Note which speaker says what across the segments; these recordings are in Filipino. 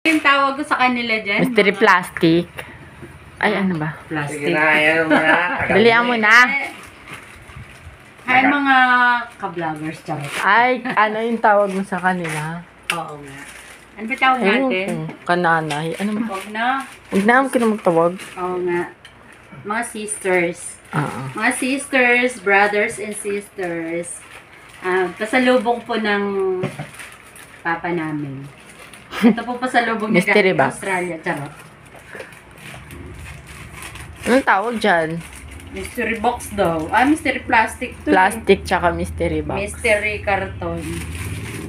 Speaker 1: Yung tawag ko sa kanila dyan.
Speaker 2: Mystery plastic. Ay, ano ba?
Speaker 1: Plastic.
Speaker 3: Sige na, yan mo na.
Speaker 2: Dalihan mo na.
Speaker 1: Hi mga ka-vloggers, charot.
Speaker 2: Ay, ano yung tawag mo sa kanila?
Speaker 1: Oo nga. Ano ba tawag
Speaker 2: Ayun
Speaker 1: natin?
Speaker 2: ko. Kananay. Ano ba?
Speaker 1: Huwag na.
Speaker 2: Huwag na ka na magtawag.
Speaker 1: Oo nga. Mga sisters.
Speaker 2: Oo.
Speaker 1: Mga sisters, brothers and sisters. Pasalubong po ng papa namin. Ito po pasalubong niya
Speaker 2: Mystery
Speaker 1: galing
Speaker 2: box.
Speaker 1: Australia. Charot.
Speaker 2: Anong tawag dyan?
Speaker 1: Mystery box daw. Mystery plastic to.
Speaker 2: Plastic tsaka mystery box.
Speaker 1: Mystery karton.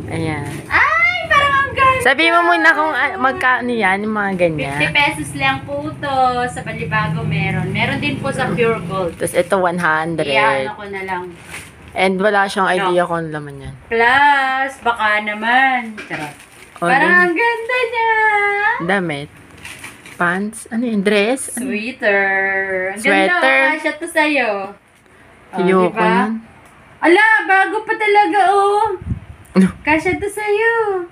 Speaker 2: Ayan.
Speaker 1: Ay, parang ang ganda.
Speaker 2: Sabihin mo muna kung magkano yan, yung mga
Speaker 1: 50
Speaker 2: ganyan.
Speaker 1: pesos lang po to. Sa Balibago meron. Meron din po sa Pure Gold.
Speaker 2: Tapos ito 100.
Speaker 1: Iyan ko na lang.
Speaker 2: And wala siyang idea kung ano laman yan.
Speaker 1: Plus, baka naman. Charot.
Speaker 2: Oh,
Speaker 1: Parang ang ganda niya.
Speaker 2: damit. Pants. Ano yun? Dress? Ano?
Speaker 1: Sweater. Ang
Speaker 2: Sweater.
Speaker 1: ganda. Kasya to sa'yo.
Speaker 2: Ayoko
Speaker 1: diba?
Speaker 2: yan.
Speaker 1: Ala, bago pa talaga, oh.
Speaker 2: Ano?
Speaker 1: Kasya to sa'yo.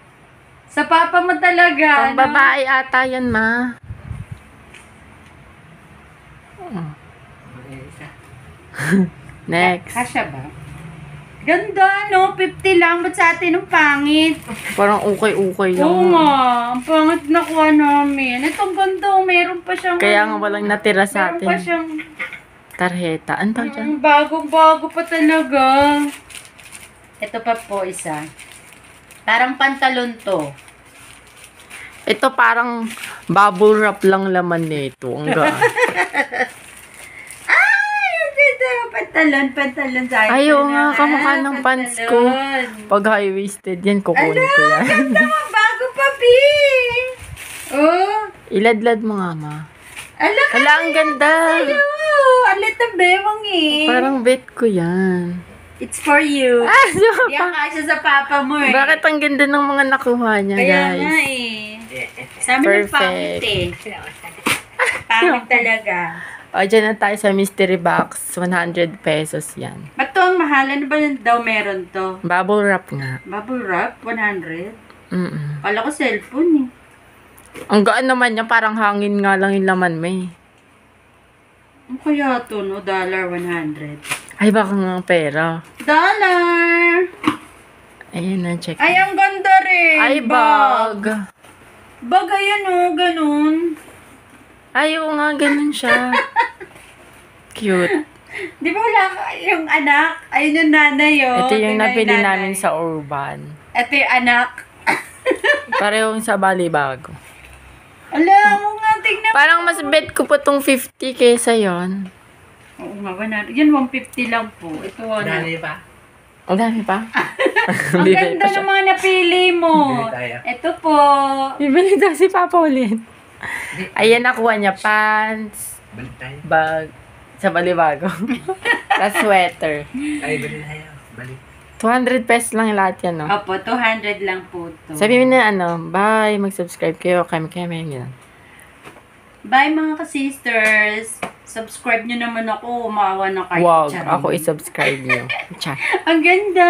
Speaker 1: Sa papa mo talaga.
Speaker 2: Pang babae ata yan, ma. Oh. Next.
Speaker 1: Kasya ba? Ganda, no? 50 lang. Ba't sa atin ang pangit?
Speaker 2: Parang ukay-ukay lang.
Speaker 1: Oo nga. Ang pangit na kuha namin. Itong ganda, oh, meron pa siyang...
Speaker 2: Kaya nga walang natira sa
Speaker 1: meron pa
Speaker 2: atin.
Speaker 1: siyang...
Speaker 2: Tarheta. Ano tawag dyan?
Speaker 1: Bagong-bago pa talaga. Ito pa po isa. Parang pantalon to.
Speaker 2: Ito parang bubble wrap lang laman nito. Ang gaan.
Speaker 1: Ay, ang ganda. Pantalon sa akin.
Speaker 2: Ayaw nga, kamukha ng pants ko.
Speaker 1: Pantalon.
Speaker 2: Pag high-waisted yan, kukunin ko yan.
Speaker 1: Ganda mo, bago pa, Pi. Oh.
Speaker 2: Iladlad mo nga, ma.
Speaker 1: Ala,
Speaker 2: Hala, ang ganda.
Speaker 1: sa'yo. Alit ang bewang eh.
Speaker 2: Parang bet ko yan.
Speaker 1: It's for you.
Speaker 2: Ah,
Speaker 1: Di ang kasya sa papa mo eh.
Speaker 2: bakit ang ganda ng mga nakuha niya,
Speaker 1: Kaya
Speaker 2: guys?
Speaker 1: nga eh. Sa amin yung pangit eh. Pangit talaga.
Speaker 2: O, dyan na tayo sa mystery box. 100 pesos yan.
Speaker 1: Ba't to ang mahal? Ano ba daw meron to?
Speaker 2: Bubble wrap nga.
Speaker 1: Bubble wrap? 100?
Speaker 2: Mm-mm.
Speaker 1: Kala ko cellphone eh.
Speaker 2: Ang gaan naman niya, parang hangin nga lang yung laman mo eh.
Speaker 1: Ano kaya to, no? $100.
Speaker 2: Ay, baka nga pera.
Speaker 1: Dollar!
Speaker 2: Ayun na, check.
Speaker 1: Ay, ang ganda rin.
Speaker 2: Ay, bag.
Speaker 1: Bag, ayan o, ganun.
Speaker 2: Ay, oo nga, ganun siya. Cute.
Speaker 1: Di ba wala yung anak? Ayun yung nanay o.
Speaker 2: Ito yung nabili namin sa Urban.
Speaker 1: Ito yung anak.
Speaker 2: Parehong sa Balibago.
Speaker 1: Alam mo nga, tignan mo.
Speaker 2: Parang mas bet ko pa tong 50 kesa yon.
Speaker 1: Oo nga, 100. Yan, 150 lang po. Ito, ano.
Speaker 3: Dali pa.
Speaker 2: Ang dami pa.
Speaker 1: Ang
Speaker 2: Bibili
Speaker 1: ganda
Speaker 2: pa siya.
Speaker 1: ng mga napili mo.
Speaker 3: Bibili tayo.
Speaker 1: Ito po.
Speaker 2: Bibili daw si Papa ulit. Ayan, nakuha niya pants,
Speaker 3: Balik tayo.
Speaker 2: bag, sa Balibago. Tapos sweater.
Speaker 3: Ay, balik tayo. Balik.
Speaker 2: 200 pesos lang lahat yan, no?
Speaker 1: Opo, 200 lang po to.
Speaker 2: Sabi mo na, bye, mag-subscribe kayo, kami, yan.
Speaker 1: Bye mga ka-sisters. Subscribe nyo naman ako. Umawa na kayo.
Speaker 2: Wag,
Speaker 1: Charing.
Speaker 2: ako i-subscribe niyo. Chat.
Speaker 1: Ang ganda.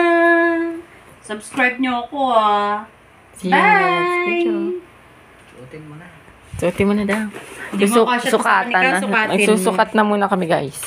Speaker 1: Subscribe nyo ako
Speaker 2: See you in the next
Speaker 1: Bye.
Speaker 2: video.
Speaker 3: Suotin mo na.
Speaker 2: Suotin mo na daw.
Speaker 1: Hindi mo kasya to sa
Speaker 2: Sukatan
Speaker 1: kanila,
Speaker 2: na.
Speaker 1: sukatin mo.
Speaker 2: Magsusukat na muna kami, guys.